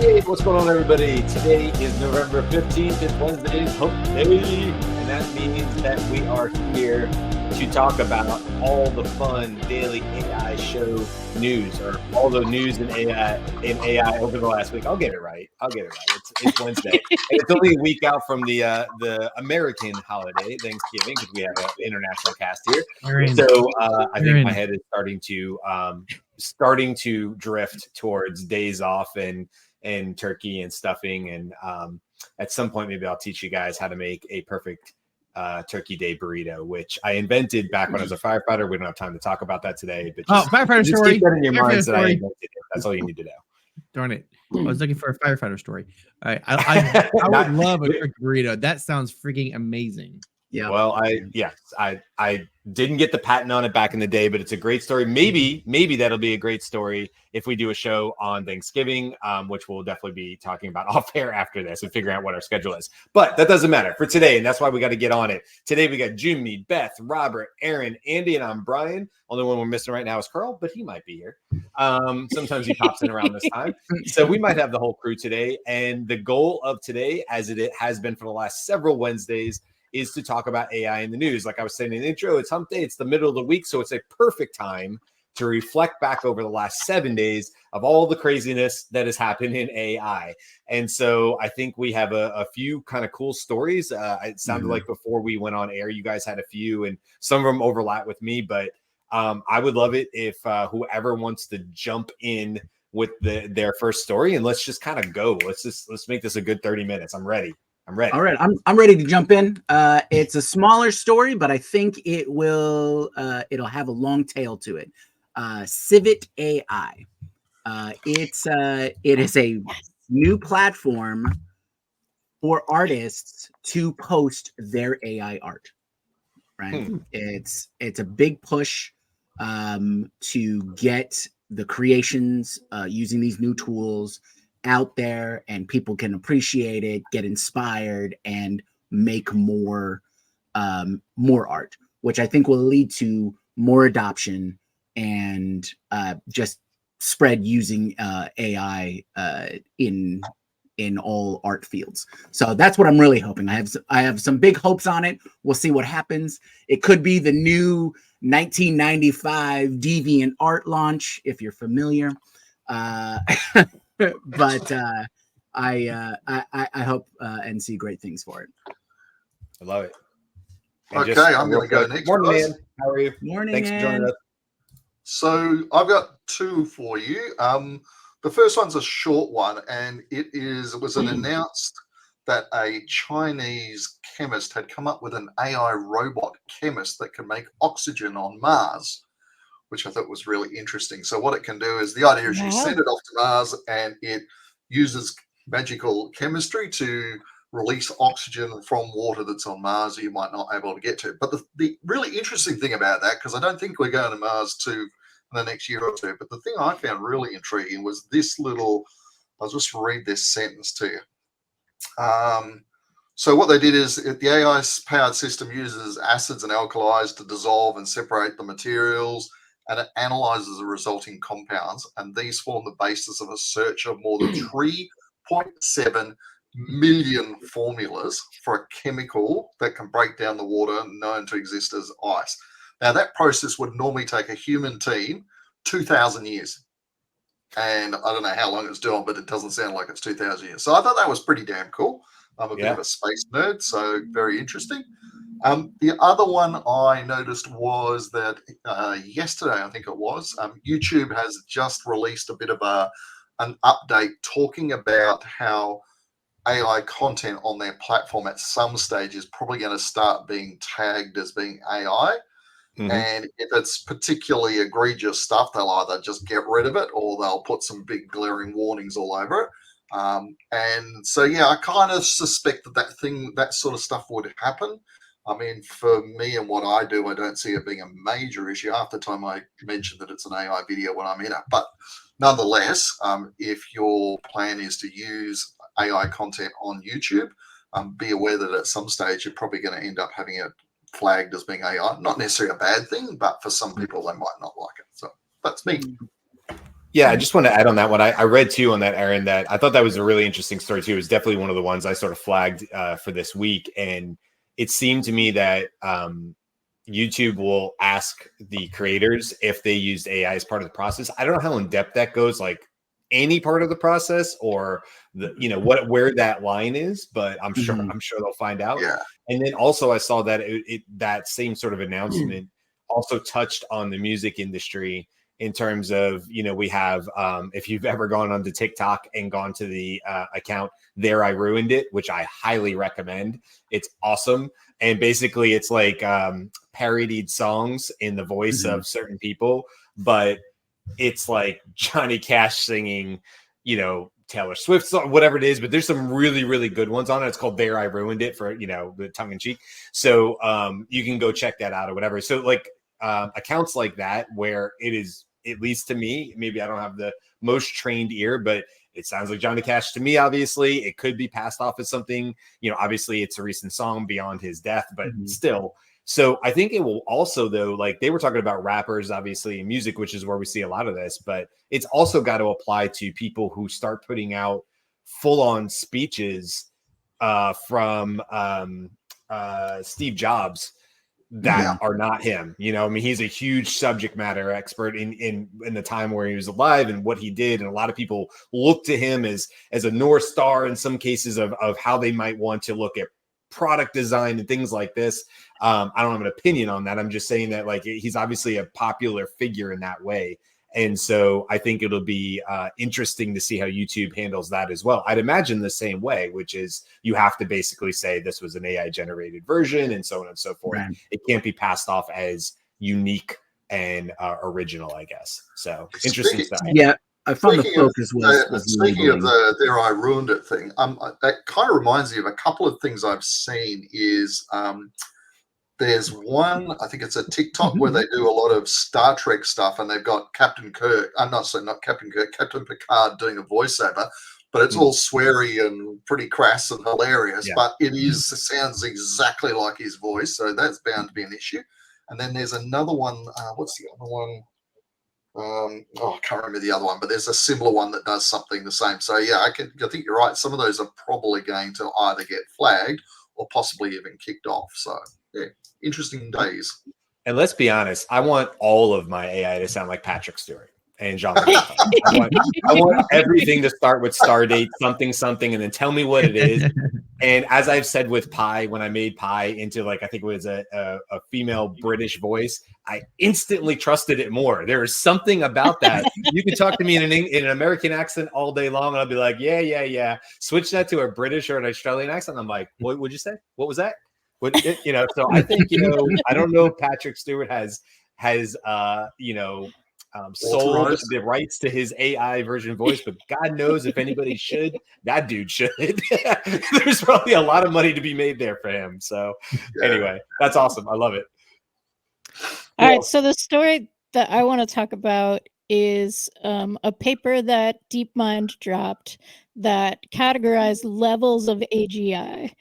Hey, what's going on, everybody? Today is November 15th. It's Wednesday's Hump Day, and that means that we are here to talk about all the fun daily AI show news, or all the news in AI over the last week. I'll get it right. It's Wednesday, and it's only a week out from the American holiday, Thanksgiving, because we have an international cast here. Eran. So I think my head is starting to drift towards days off and turkey and stuffing, and at some point maybe I'll teach you guys how to make a perfect turkey day burrito, which I invented back when I was a firefighter. We don't have time to talk about that today, but firefighter story. Keep that in your minds that I invented it. That's all you need to know. Darn it, I was looking for a firefighter story. I would love a turkey burrito. That sounds freaking amazing. Yeah. Well, I didn't get the patent on it back in the day, but it's a great story. Maybe that'll be a great story if we do a show on Thanksgiving, which we'll definitely be talking about off air after this and figuring out what our schedule is. But that doesn't matter for today, and that's why we got to get on it. Today we got Jyunmi, Beth, Robert, Eran, Andy, and I'm Brian. Only one we're missing right now is Karl, but he might be here. Sometimes he pops in around this time. So we might have the whole crew today. And the goal of today, as it has been for the last several Wednesdays, is to talk about AI in the news. Like I was saying in the intro, it's hump day. It's the middle of the week. So it's a perfect time to reflect back over the last 7 days of all the craziness that has happened in AI. And so I think we have a few kind of cool stories. It sounded like before we went on air, you guys had a few, and some of them overlap with me, but I would love it if whoever wants to jump in with their first story, and let's just kind of go. Let's make this a good 30 minutes. I'm ready. All right, I'm ready to jump in. It's a smaller story, but I think it'll have a long tail to it. Civet AI. It is a new platform for artists to post their AI art. Right? It's a big push to get the creations using these new tools out there, and people can appreciate it, get inspired, and make more art, which I think will lead to more adoption and just spread using AI in all art fields. So that's what I'm really hoping. I have some big hopes on it. We'll see what happens. It could be the new 1995 Deviant Art launch, if you're familiar. But I hope and see great things for it. I love it. And okay, I'm going to go next. Morning, man. How are you? Morning. Thanks for joining us. So I've got two for you. The first one's a short one, and it was announced that a Chinese chemist had come up with an AI robot chemist that can make oxygen on Mars, which I thought was really interesting. So what it can do is, the idea is you send it off to Mars and it uses magical chemistry to release oxygen from water that's on Mars that you might not be able to get to. But the really interesting thing about that, because I don't think we're going to Mars in the next year or two, but the thing I found really intriguing was this little, I'll just read this sentence to you. So what they did is, the AI-powered system uses acids and alkalis to dissolve and separate the materials, and it analyzes the resulting compounds, and these form the basis of a search of more than 3.7 million formulas for a chemical that can break down the water known to exist as ice. Now, that process would normally take a human team 2,000 years. And I don't know how long it's doing, but it doesn't sound like it's 2,000 years. So I thought that was pretty damn cool. I'm a bit of a space nerd, so very interesting. The other one I noticed was that yesterday, I think it was, YouTube has just released a bit of an update talking about how AI content on their platform at some stage is probably going to start being tagged as being AI. And if it's particularly egregious stuff, they'll either just get rid of it or they'll put some big glaring warnings all over it. And so, yeah, I kind of suspect that sort of stuff would happen. I mean, for me and what I do, I don't see it being a major issue. Half the time I mention that it's an AI video when I'm in it. But nonetheless, if your plan is to use AI content on YouTube, be aware that at some stage you're probably going to end up having it flagged as being AI. Not necessarily a bad thing, but for some people they might not like it. So that's me. Yeah, I just want to add on that one. I read too on that, Eran, that I thought that was a really interesting story too. It was definitely one of the ones I sort of flagged for this week. And it seemed to me that YouTube will ask the creators if they used AI as part of the process. I don't know how in depth that goes, like any part of the process or the, you know, where that line is, but I'm sure they'll find out. Yeah. And then also I saw that that same sort of announcement also touched on the music industry in terms of, you know, we have, if you've ever gone onto TikTok and gone to the account There I Ruined It, which I highly recommend. It's awesome. And basically it's like parodied songs in the voice of certain people, but it's like Johnny Cash singing, you know, Taylor Swift song, whatever it is, but there's some really, really good ones on it. It's called There I Ruined It, for, you know, the tongue in cheek. So you can go check that out or whatever. So like accounts like that, where it is, at least to me, maybe I don't have the most trained ear, but it sounds like Johnny Cash to me. Obviously it could be passed off as something, you know, obviously it's a recent song beyond his death, but still. So I think it will also, though, like they were talking about rappers, obviously, in music, which is where we see a lot of this, but it's also got to apply to people who start putting out full-on speeches from Steve Jobs that are not him. You know, I mean, he's a huge subject matter expert in the time where he was alive and what he did. And a lot of people look to him as a North Star in some cases of how they might want to look at product design and things like this. I don't have an opinion on that. I'm just saying that like he's obviously a popular figure in that way. And so I think it'll be interesting to see how YouTube handles that as well. I'd imagine the same way, which is you have to basically say this was an AI generated version and so on and so forth. Right. It can't be passed off as unique and original, I guess. So interesting stuff. Yeah. I found the focus was speaking of the There I Ruined It thing. That kind of reminds me of a couple of things I've seen. Is there's one, I think it's a TikTok where they do a lot of Star Trek stuff, and they've got Captain Kirk. I'm not Captain Kirk, Captain Picard doing a voiceover, but it's all sweary and pretty crass and hilarious. Yeah. But it sounds exactly like his voice, so that's bound to be an issue. And then there's another one. What's the other one? I can't remember the other one, but there's a similar one that does something the same. So yeah, I think you're right. Some of those are probably going to either get flagged or possibly even kicked off. So yeah, interesting days. And let's be honest, I want all of my AI to sound like Patrick Stewart and Jean. I want everything to start with Stardate, something, and then tell me what it is. And as I've said with Pi, when I made Pi into like, I think it was a female British voice, I instantly trusted it more. There is something about that. You can talk to me in an American accent all day long, and I'll be like, yeah. Switch that to a British or an Australian accent. I'm like, what would you say? What was that? You know, so I think, you know, I don't know if Patrick Stewart has sold the rights to his AI version voice, but God knows if anybody should, that dude should. There's probably a lot of money to be made there for him. So anyway, that's awesome. I love it. All right. So the story that I want to talk about is a paper that DeepMind dropped that categorized levels of AGI.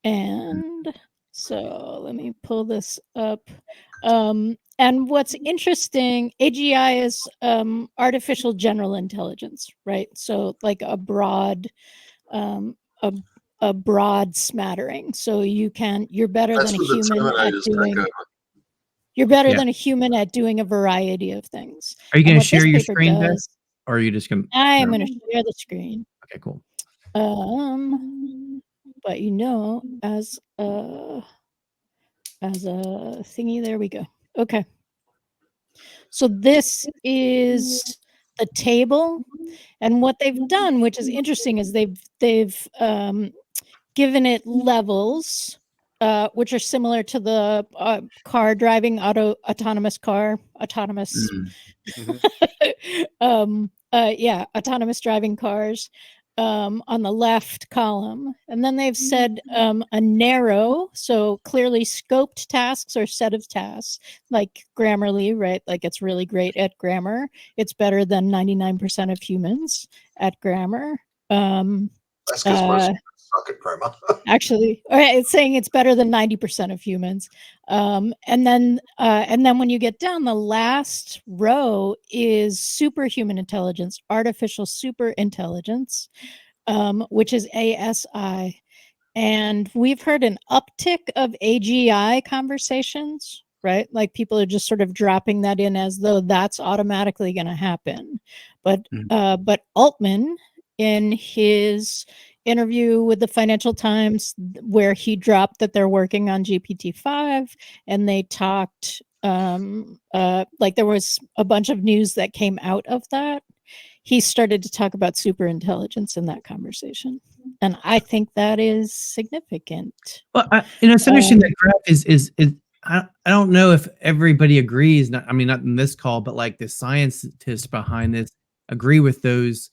And so let me pull this up. And what's interesting, AGI is artificial general intelligence, right? So like a broad smattering. So you're better than a human at doing. You're better than a human at doing a variety of things. Are you going to share your screen, Beth? Or are you just going to? I'm going to share the screen. Okay, cool. But you know, as a thingy, there we go. Okay. So this is the table, and what they've done, which is interesting, is they've given it levels, which are similar to the car driving autonomous car, autonomous. Autonomous driving cars. On the left column, and then they've said a narrow, so clearly scoped tasks or set of tasks, like Grammarly, right? Like it's really great at grammar. It's better than 99% of humans at grammar. That's because most Rocket Chroma. Actually, it's saying it's better than 90% of humans. And then when you get down, the last row is superhuman intelligence, artificial super intelligence, which is ASI. And we've heard an uptick of AGI conversations, right? Like people are just sort of dropping that in as though that's automatically going to happen. But Altman, in his interview with the Financial Times, where he dropped that they're working on GPT-5, and they talked like there was a bunch of news that came out of that. He started to talk about super intelligence in that conversation. And I think that is significant. Well, it's interesting that graph is I don't know if everybody agrees. Not in this call, but like the scientists behind this agree with those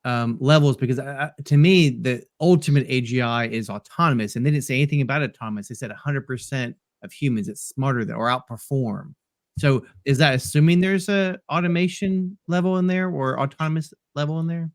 levels, because to me, the ultimate AGI is autonomous, and they didn't say anything about autonomous. They said 100% of humans it's smarter than or outperform. So is that assuming there's a automation level in there or autonomous level in there?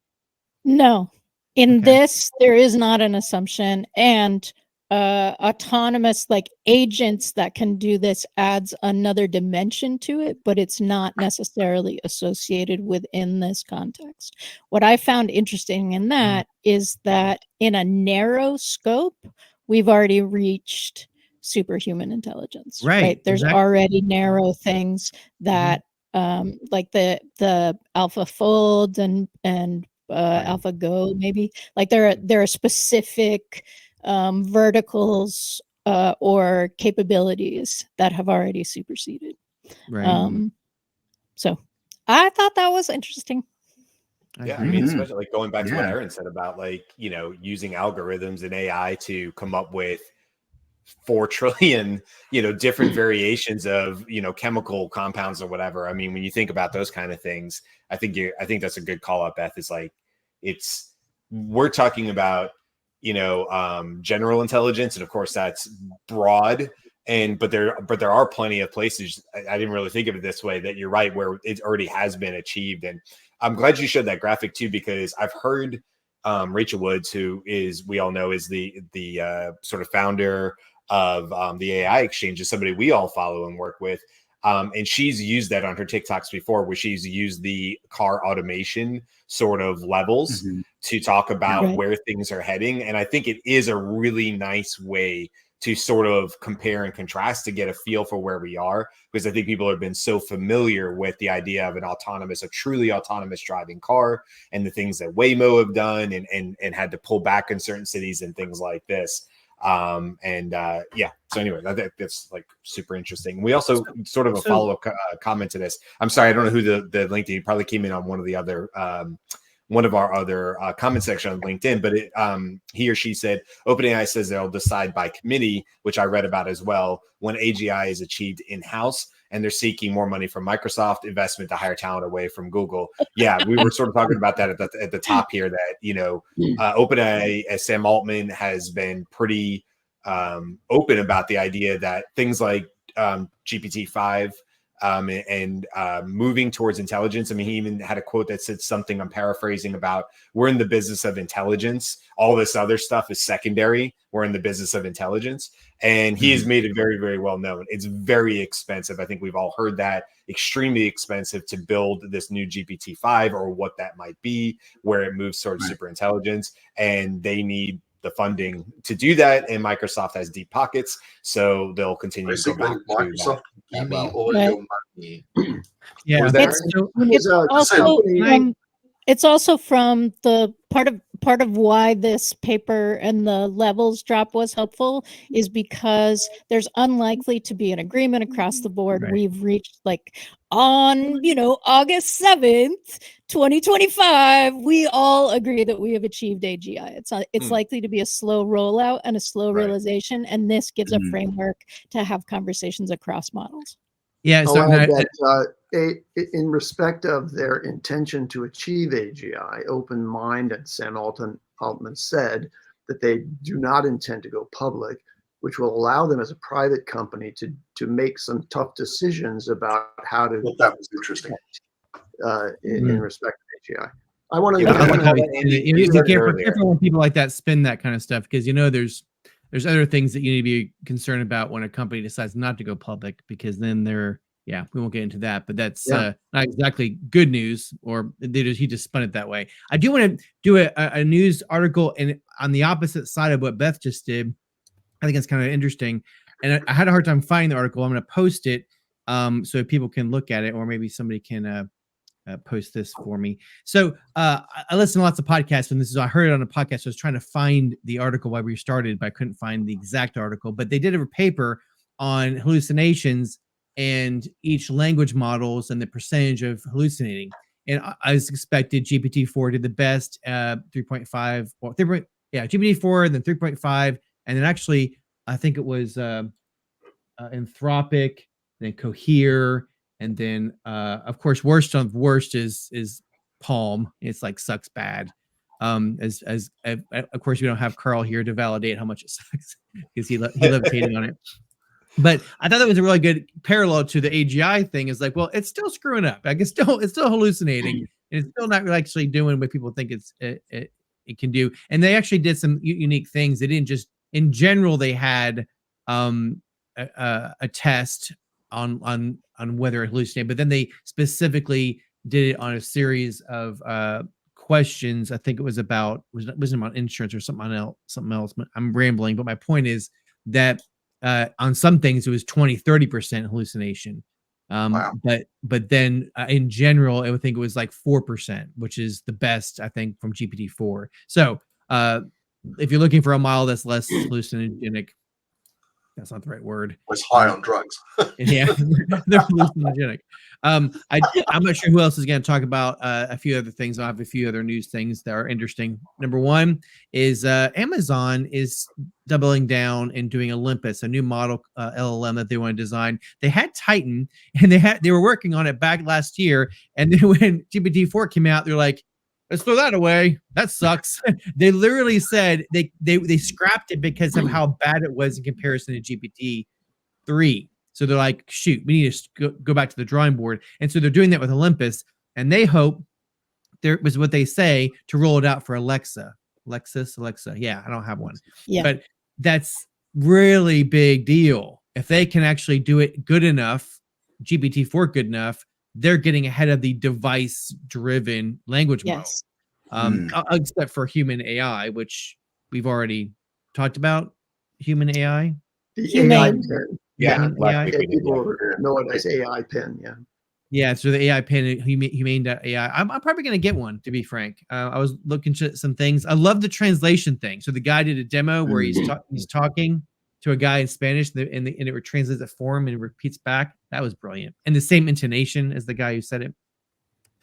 No. In this, there is not an assumption, and autonomous like agents that can do this adds another dimension to it, but it's not necessarily associated within this context. What I found interesting in that is that in a narrow scope, we've already reached superhuman intelligence, right? There's already narrow things that like the AlphaFold and AlphaGo, maybe, like there are specific verticals or capabilities that have already superseded. So I thought that was interesting. Yeah, I mean, especially like going back to what Eran said about like, using algorithms and AI to come up with 4 trillion, different variations of, chemical compounds or whatever. I mean, when you think about those kind of things, I think that's a good call out, Beth. It's like, we're talking about, general intelligence. And of course that's broad. But there are plenty of places, I didn't really think of it this way, that you're right, where it already has been achieved. And I'm glad you showed that graphic too, because I've heard Rachel Woods, who is, we all know, is the sort of founder of the AI Exchange, is somebody we all follow and work with. And she's used that on her TikToks before, where she's used the car automation sort of levels to talk about where things are heading. And I think it is a really nice way to sort of compare and contrast, to get a feel for where we are, because I think people have been so familiar with the idea of a truly autonomous driving car, and the things that Waymo have done and had to pull back in certain cities and things like this. So anyway, that's like super interesting. We also sort of a follow-up comment to this. I'm sorry, I don't know who the LinkedIn, he probably came in on one of the other one of our other comment section on LinkedIn, but he or she said OpenAI says they'll decide by committee, which I read about as well, when AGI is achieved in-house, and they're seeking more money from Microsoft, investment to hire talent away from Google. Yeah, we were sort of talking about that at the top here, that OpenAI, as Sam Altman has been pretty open about the idea that things like GPT-5 and moving towards intelligence. I mean, he even had a quote that said something, I'm paraphrasing, about, we're in the business of intelligence. All this other stuff is secondary. We're in the business of intelligence. And he has made it very, very well known. It's very expensive. I think we've all heard that. Extremely expensive to build this new GPT-5, or what that might be, where it moves towards super intelligence. And they need the funding to do that, and Microsoft has deep pockets, so they'll continue to go back to Microsoft, give me all your money. Yeah, it's also from the part of why this paper and the levels drop was helpful, is because there's unlikely to be an agreement across the board. We've reached, like, on August 7th, 2025, we all agree that we have achieved AGI. It's likely to be a slow rollout and a slow realization, and this gives a framework to have conversations across models. Yeah, so I'll add that in respect of their intention to achieve AGI, OpenMind and Sam Altman said that they do not intend to go public, which will allow them as a private company to make some tough decisions about how to. Well, that was interesting. In respect to AGI. I want to. Yeah, I like how Yeah. you said it careful, earlier. careful when people like that spin that kind of stuff, because there's other things that you need to be concerned about when a company decides not to go public, because then we won't get into that, but that's not exactly good news, or he just spun it that way. I do want to do a news article and on the opposite side of what Beth just did. I think it's kind of interesting, and I had a hard time finding the article. I'm going to post it so people can look at it, or maybe somebody can post this for me. So I listen to lots of podcasts, and I heard it on a podcast. So I was trying to find the article while we started, but I couldn't find the exact article. But they did a paper on hallucinations and each language models and the percentage of hallucinating. And I was expected GPT-4 did the best, 3.5, or GPT-4, and then 3.5, and then actually I think it was Anthropic, then Cohere, and then of course worst is Palm. It's like sucks bad. As of course we don't have Karl here to validate how much it sucks, because he levitated on it. But I thought that was a really good parallel to the AGI thing. Is like, well, it's still screwing up. Like it's still hallucinating, and it's still not really actually doing what people think it can do. And they actually did some unique things. They didn't just, in general, they had a test on whether it hallucinated, but then they specifically did it on a series of questions. I think it was wasn't about insurance or something else. I'm rambling, but my point is that on some things it was 20-30% hallucination. Wow. But then in general, I would think it was like 4%, which is the best, I think, from GPT-4. So if you're looking for a model that's less hallucinogenic, that's not the right word. Was high on drugs. Yeah, they're hallucinogenic. I'm not sure who else is going to talk about a few other things. I have a few other news things that are interesting. Number one is Amazon is doubling down and doing Olympus, a new model LLM that they want to design. They had Titan, and they were working on it back last year, and then when GPT-4 came out, they're like, let's throw that away. That sucks. They literally said they scrapped it because of how bad it was in comparison to GPT-3. So they're like, shoot, we need to go back to the drawing board. And so they're doing that with Olympus, and they hope, there was what they say, to roll it out for Alexa. Alexa. Yeah, I don't have one. Yeah. But that's really big deal. If they can actually do it good enough, GPT-4 good enough, they're getting ahead of the device-driven language model. Yes. Except for human AI, which we've already talked about. Human AI. The Humane. AI pen. Yeah, AI. last week we did, People know it as AI pen. Yeah. Yeah, so the AI pen, humane.ai. I'm probably going to get one, to be frank. I was looking at some things. I love the translation thing. So the guy did a demo where he's talking to a guy in Spanish, and it translates it for him and it repeats back. That was brilliant. And the same intonation as the guy who said it.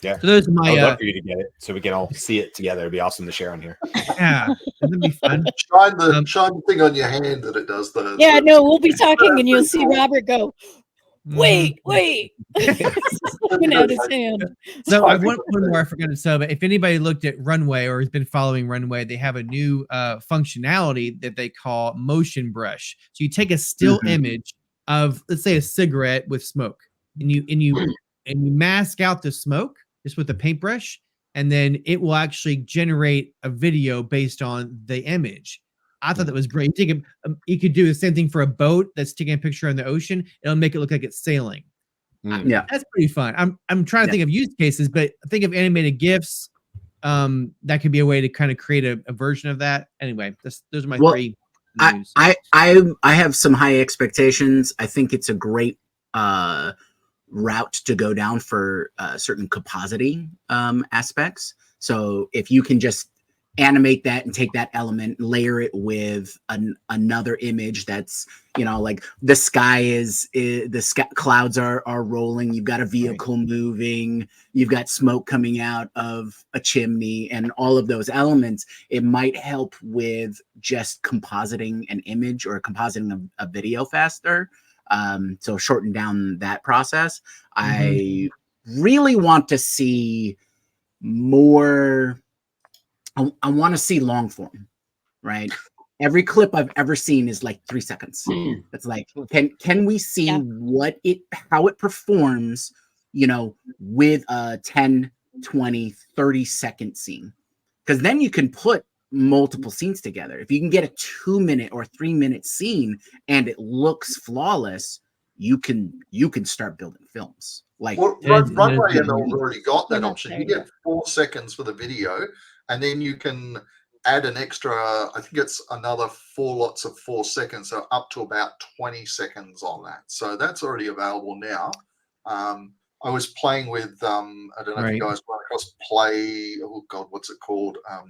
Yeah. So those are my. I'd love for you to get it so we can all see it together. It'd be awesome to share on here. Yeah, that'd be fun. Shine the thing on your hand that it does the. Yeah, no, we'll be talking and you'll see Robert go, wait. Looking at his hand. So I want one more. I forgot to say, but if anybody looked at Runway or has been following Runway, they have a new functionality that they call motion brush. So you take a still image of, let's say, a cigarette with smoke, and you mask out the smoke just with a paintbrush, and then it will actually generate a video based on the image. I thought that was great. You could do the same thing for a boat that's taking a picture in the ocean. It'll make it look like it's sailing. Yeah, that's pretty fun. I'm trying to think of use cases, but think of animated GIFs. That could be a way to kind of create a version of that. Anyway, those are my three news. I have some high expectations. I think it's a great route to go down for certain compositing aspects. So if you can just animate that and take that element, layer it with another image that's, like the sky clouds are rolling, you've got a vehicle moving, you've got smoke coming out of a chimney, and all of those elements, it might help with just compositing an image or compositing a video faster. So shorten down that process. I really want to see more. I want to see long form, right? Every clip I've ever seen is like 3 seconds. It's like, can we see how it performs, with a 10 20, 30-second scene. Because then you can put multiple scenes together. If you can get a 2-minute or 3-minute scene and it looks flawless, you can start building films. Like Runway ML already got that Yeah, option. there You you get 4 seconds for the video, and then you can add an extra, I think it's another 4 lots of 4 seconds, so up to about 20 seconds on that. So that's already available now. I was playing with, I don't know if you guys run across Play, oh God, what's it called? I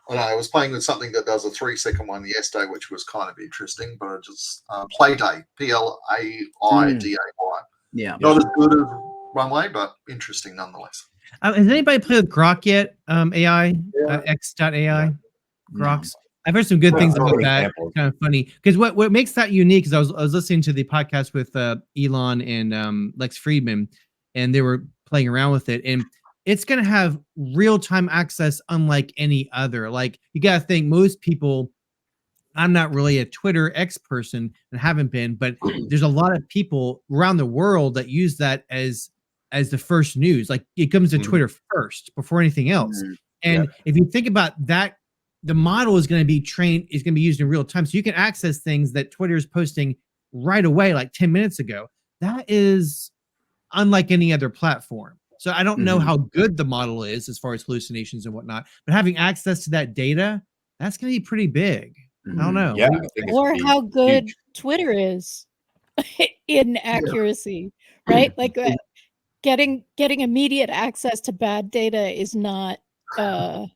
don't know, I was playing with something that does a 3-second one yesterday, which was kind of interesting, but I just, Playday, Plaidai. Yeah. Not as good as Runway, but interesting nonetheless. Has anybody played with Grok yet? AI, Yeah. X.AI, Groks. No. I've heard some good things about good that. examples. Kind of funny because what makes that unique is I was listening to the podcast with Elon and Lex Friedman, and they were playing around with it, and it's going to have real-time access unlike any other. Like, you got to think most people, I'm not really a Twitter X person and haven't been, but there's a lot of people around the world that use that as the first news. Like, it comes to Twitter first before anything else. And if you think about that, the model is going to be used in real time. So you can access things that Twitter is posting right away, like 10 minutes ago. That is unlike any other platform. So I don't know how good the model is as far as hallucinations and whatnot, but having access to that data, that's going to be pretty big. I don't know. Yeah, I think it's Or gonna be how good huge. Twitter is in accuracy, right? Like getting immediate access to bad data is not I'm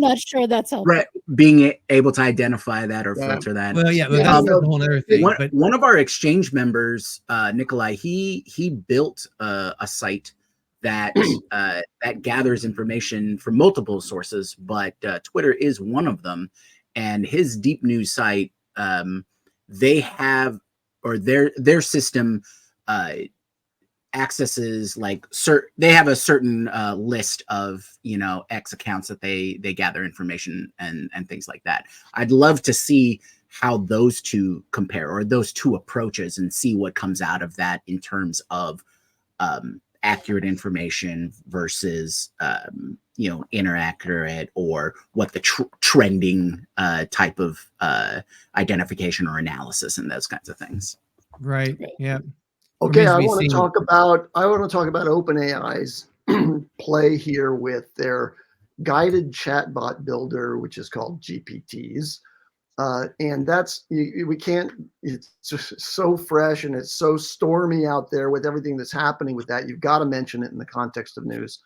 not sure that's helpful. Right. Being able to identify that or filter that. Well, yeah, but that's a whole other thing. But One of our exchange members, Nikolai, he built a site that that gathers information from multiple sources, but Twitter is one of them. And his deep news site, they have, or their system accesses like they have a certain list of, you know, X accounts that they gather information and things like that. I'd love to see how those two compare, or those two approaches, and see what comes out of that in terms of accurate information versus you know, inaccurate, or what the trending type of identification or analysis and those kinds of things. right, yeah. Okay, I want to talk about OpenAI's play here with their guided chatbot builder, which is called GPTs. And that's, we can't, it's just so fresh and it's so stormy out there with everything that's happening with that. You've got to mention it in the context of news.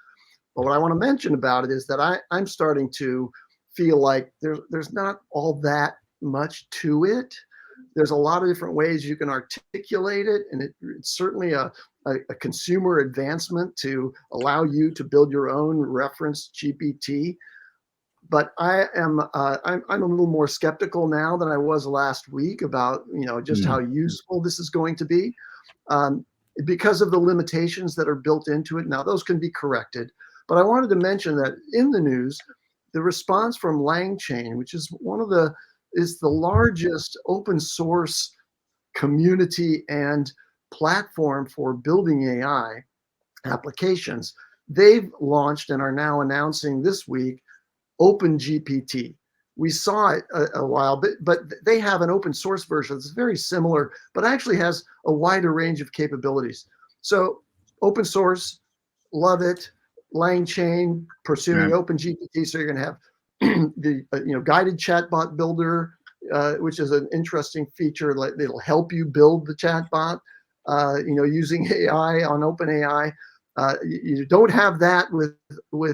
But what I want to mention about it is that I'm starting to feel like there's not all that much to it. There's a lot of different ways you can articulate it, and it's certainly a consumer advancement to allow you to build your own reference GPT. But I'm a little more skeptical now than I was last week about, you know, just how useful this is going to be, because of the limitations that are built into it. Now, those can be corrected, but I wanted to mention that in the news, the response from LangChain, which is is the largest open source community and platform for building AI applications, they've launched and are now announcing this week OpenGPT. We saw it a while, but they have an open source version that's very similar, but actually has a wider range of capabilities. So open source, love it. LangChain pursuing OpenGPT, so you're going to have the guided chatbot builder, which is an interesting feature. Like, it'll help you build the chatbot, using AI on OpenAI. You don't have that with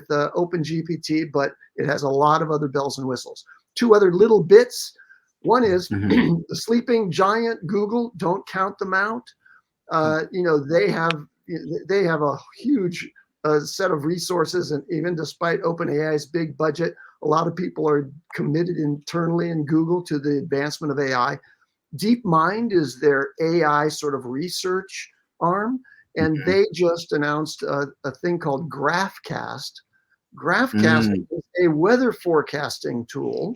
OpenGPT, but it has a lot of other bells and whistles. Two other little bits. One is the sleeping giant Google. Don't count them out. They have a huge set of resources, and even despite OpenAI's big budget, a lot of people are committed internally in Google to the advancement of AI. DeepMind is their AI sort of research arm, and they just announced a thing called GraphCast. GraphCast is a weather forecasting tool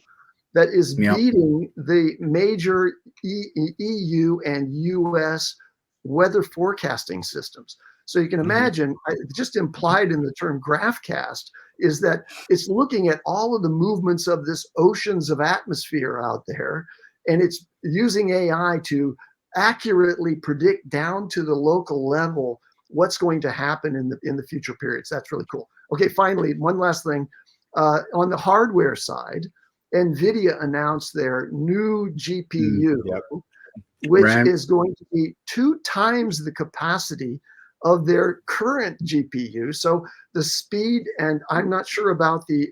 that is beating the major EU and US weather forecasting systems. So you can imagine, just implied in the term GraphCast is that it's looking at all of the movements of this oceans of atmosphere out there, and it's using AI to accurately predict down to the local level what's going to happen in the future periods. That's really cool. Okay, finally, one last thing. On the hardware side, NVIDIA announced their new GPU, which is going to be 2 times the capacity of their current GPU. So the speed, and I'm not sure about the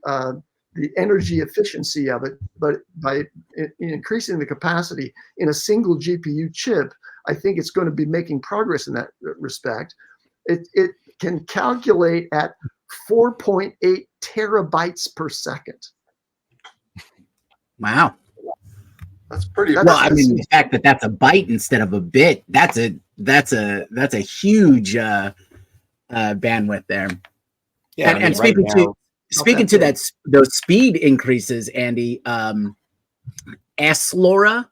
energy efficiency of it, but by increasing the capacity in a single GPU chip, I think it's going to be making progress in that respect. It can calculate at 4.8 terabytes per second. Wow. That's pretty. Well, I mean, the fact that that's a byte instead of a bit, that's a huge bandwidth there. Yeah, and speaking to that, those speed increases, Andy, SLoRa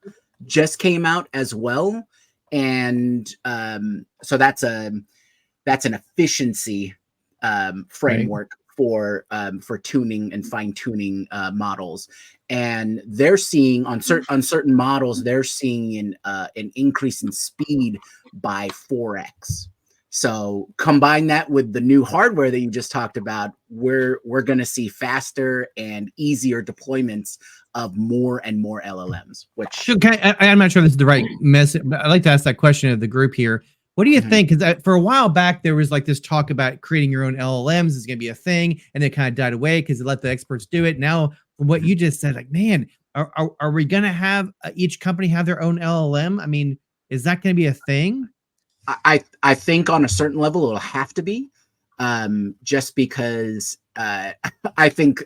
just came out as well, and so that's an efficiency framework for tuning and fine tuning models. And they're seeing on certain models, they're seeing an increase in speed by 4x. So combine that with the new hardware that you just talked about, we're going to see faster and easier deployments of more and more LLMs. Which I'm not sure this is the right message, but I'd like to ask that question of the group here. What do you think? Because for a while back, there was like this talk about creating your own LLMs is going to be a thing, and it kind of died away because it let the experts do it. Now, from what you just said, like, man, are we going to have each company have their own LLM? I mean, is that going to be a thing? I think on a certain level it'll have to be, just because I think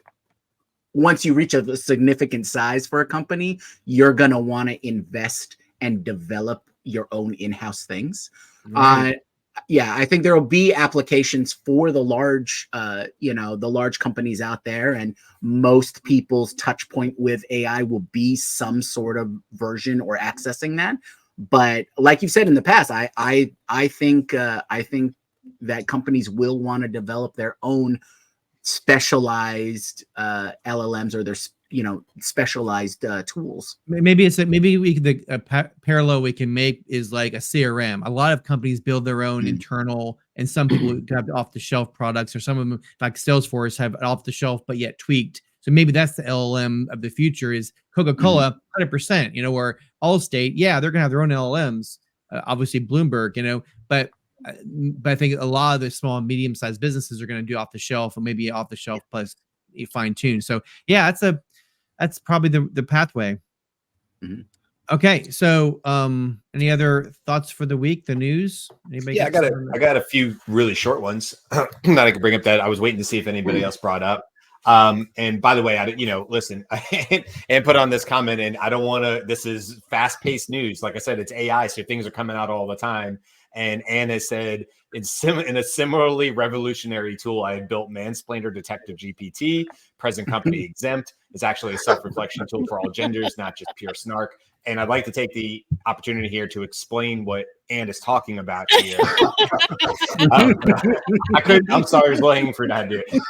once you reach a significant size for a company, you're going to want to invest and develop your own in-house things. Yeah, I think there will be applications for the large, the large companies out there, and most people's touch point with AI will be some sort of version or accessing that. But like you've said in the past, I think that companies will want to develop their own specialized LLMs or their specialized tools. Maybe the parallel we can make is like a CRM. A lot of companies build their own internal, and some people have off the shelf products, or some of them like Salesforce have off the shelf but yet tweaked. So maybe that's the LLM of the future is Coca-Cola, 100%, or Allstate. Yeah, they're going to have their own LLMs. Obviously Bloomberg, but I think a lot of the small and medium-sized businesses are going to do off the shelf, or maybe off the shelf plus fine tune. So yeah, that's probably the pathway. Okay, so any other thoughts for the week? The news? Anybody? Yeah, I got a few really short ones that I could bring up that I was waiting to see if anybody else brought up. And by the way, listen, and put on this comment, and I don't want to. This is fast-paced news. Like I said, it's AI, so things are coming out all the time. And Anna said, in a similarly revolutionary tool, I had built Mansplainer Detective GPT, present company exempt. It's actually a self-reflection tool for all genders, not just pure snark. And I'd like to take the opportunity here to explain what Ann is talking about here. I'm sorry, I was low hanging fruit. I had to do it.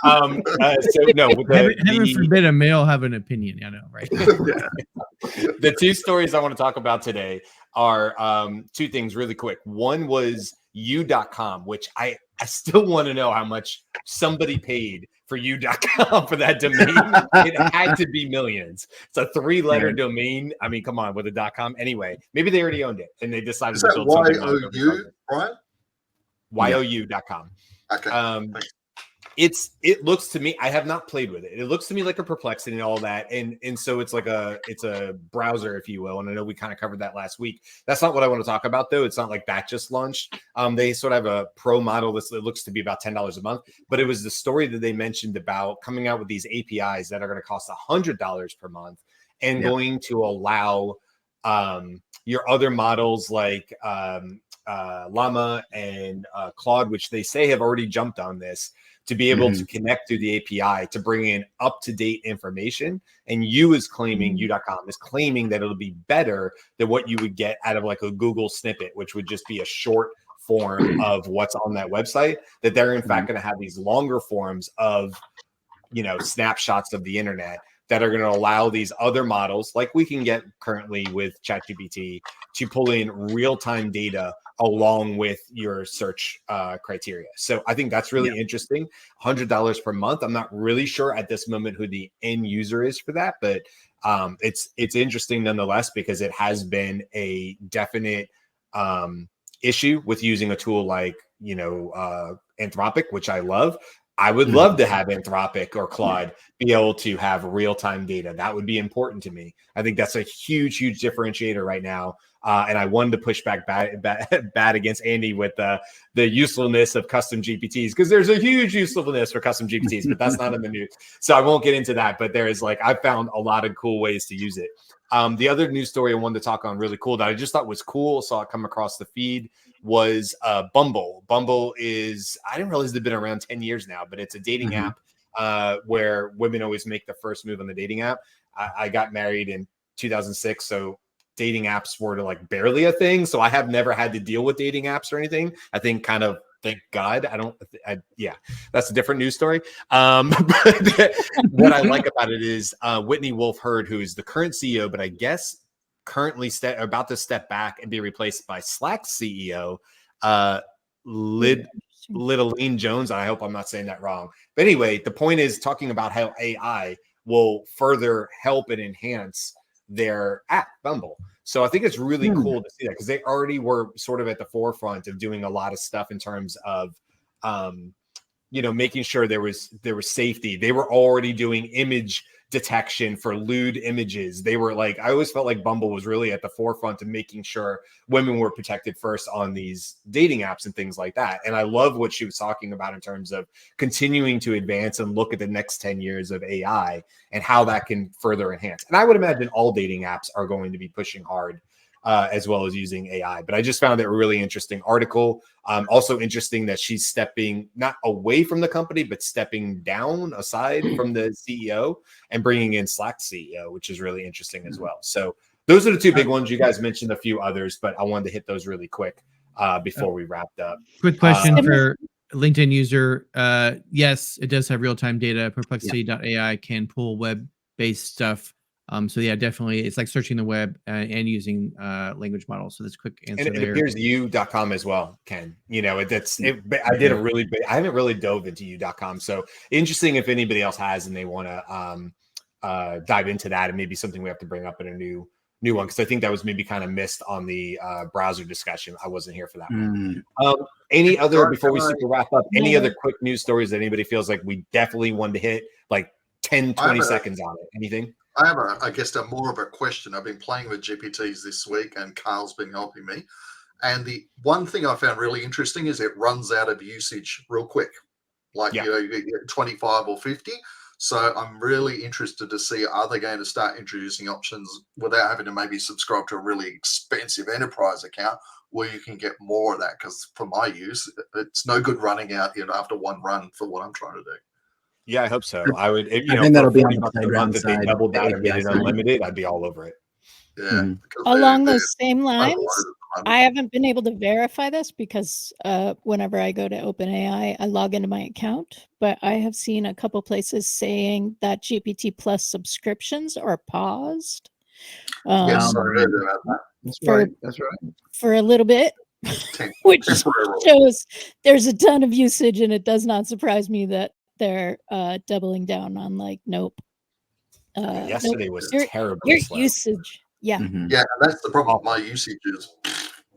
Heaven forbid a male have an opinion. I know, right? The two stories I want to talk about today are two things really quick. One was U.com, which I still want to know how much somebody paid for U.com for that domain. It had to be millions. It's a 3-letter domain. I mean, come on, with a .com. Anyway, maybe they already owned it and they decided to build something. YOU, right? YOU.com. Okay. It looks to me, I have not played with it. It looks to me like a Perplexity and all that. And so it's like it's a browser, if you will. And I know we kind of covered that last week. That's not what I want to talk about, though. It's not like that just launched. They sort of have a pro model that looks to be about $10 a month. But it was the story that they mentioned about coming out with these APIs that are going to cost $100 per month and going to allow your other models like Llama and Claude, which they say have already jumped on this, to be able to connect through the API to bring in up-to-date information. And U.com is claiming that it'll be better than what you would get out of like a Google snippet, which would just be a short form of what's on that website, that they're in fact going to have these longer forms of, you know, snapshots of the internet that are going to allow these other models, like we can get currently with ChatGPT, to pull in real-time data along with your search criteria. So I think that's really interesting. $100 per month. I'm not really sure at this moment who the end user is for that, but it's interesting nonetheless, because it has been a definite issue with using a tool like, you know, Anthropic, which I love. I would love to have Anthropic or Claude be able to have real-time data. That would be important to me. I think that's a huge, huge differentiator right now. And I wanted to push back bad against Andy with the usefulness of custom GPTs, because there's a huge usefulness for custom GPTs, but that's not in the news. So I won't get into that. But there is, like, I found a lot of cool ways to use it. The other news story I wanted to talk on really cool that I just thought was cool, saw it come across the feed, was Bumble. Bumble is, I didn't realize they've been around 10 years now, but it's a dating app where women always make the first move on the dating app. I got married in 2006, so dating apps were like barely a thing. So I have never had to deal with dating apps or anything. I think kind of, thank God. Yeah, that's a different news story. But what I like about it is Whitney Wolfe Herd, who is the current CEO, but I guess currently about to step back and be replaced by Slack's CEO, Littleine Jones. I hope I'm not saying that wrong. But anyway, the point is talking about how AI will further help and enhance their app, Bumble. So I think it's really cool to see that, because they already were sort of at the forefront of doing a lot of stuff in terms of, you know, making sure there was safety. They were already doing image detection for lewd images. They were like, I always felt like Bumble was really at the forefront of making sure women were protected first on these dating apps and things like that. And I love what she was talking about in terms of continuing to advance and look at the next 10 years of AI and how that can further enhance. And I would imagine all dating apps are going to be pushing hard as well as using AI. But I just found it a really interesting article. Also interesting that she's stepping not away from the company, but stepping down aside from the CEO and bringing in Slack CEO, which is really interesting as well. So those are the two big ones. You guys mentioned a few others, but I wanted to hit those really quick before we wrapped up. Quick question for LinkedIn user. Yes, it does have real-time data. Perplexity.ai can pull web-based stuff. So yeah, definitely, it's like searching the web and using language models. So that's a quick answer. And it appears you.com as well, Ken. You know, I did a really big, I haven't really dove into you.com. So interesting if anybody else has and they want to dive into that, and maybe something we have to bring up in a new one, because I think that was maybe kind of missed on the browser discussion. I wasn't here for that one. Any other, before we super wrap up, any other quick news stories that anybody feels like we definitely wanted to hit, like 10, 20 seconds on it? Anything? I have I guess more of a question. I've been playing with GPTs this week, and Karl's been helping me. And the one thing I found really interesting is it runs out of usage real quick, like you know, you get 25 or 50. So I'm really interested to see, are they going to start introducing options without having to maybe subscribe to a really expensive enterprise account where you can get more of that? Because for my use, it's no good running out, you know, after one run for what I'm trying to do. Yeah, I hope so. I would, you know, think that'll be on $40 the a month, if they side, doubled that the and made it API side. unlimited, I'd be all over it. Yeah. Along those same lines, I haven't been able to verify this because whenever I go to OpenAI, I log into my account, but I have seen a couple places saying that GPT Plus subscriptions are paused. Yes, I heard about that. That's right. For a little bit, which shows there's a ton of usage, and it does not surprise me that they're doubling down on like, nope. Yesterday was terrible. Your usage. Yeah. Yeah, that's the problem. My usage is,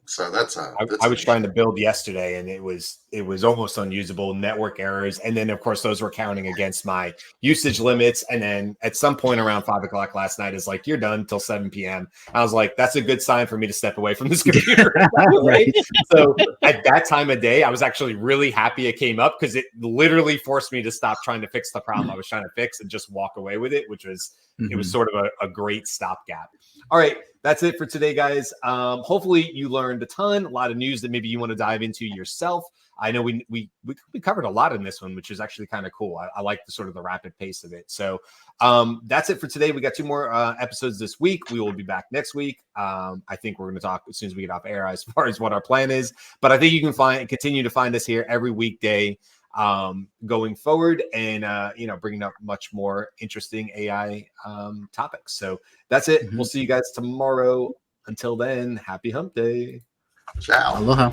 so that's I was trying to build yesterday, and it was almost unusable. Network errors, and then of course those were counting against my usage limits. And then at some point around 5 o'clock last night, is like, you're done till 7 p.m. I was like, that's a good sign for me to step away from this computer. Right. So at that time of day, I was actually really happy it came up, because it literally forced me to stop trying to fix the problem I was trying to fix and just walk away with it, which was it was sort of a great stopgap. All right. that's it for today, guys. Hopefully you learned a ton, a lot of news that maybe you want to dive into yourself. I know we covered a lot in this one, which is actually kind of cool. I like the sort of the rapid pace of it. So that's it for today. We got 2 more episodes this week. We will be back next week. I think we're going to talk as soon as we get off air as far as what our plan is. But I think you can continue to find us here every weekday going forward, and bringing up much more interesting AI topics. So that's it. We'll see you guys tomorrow. Until then, happy hump day. Ciao. Aloha.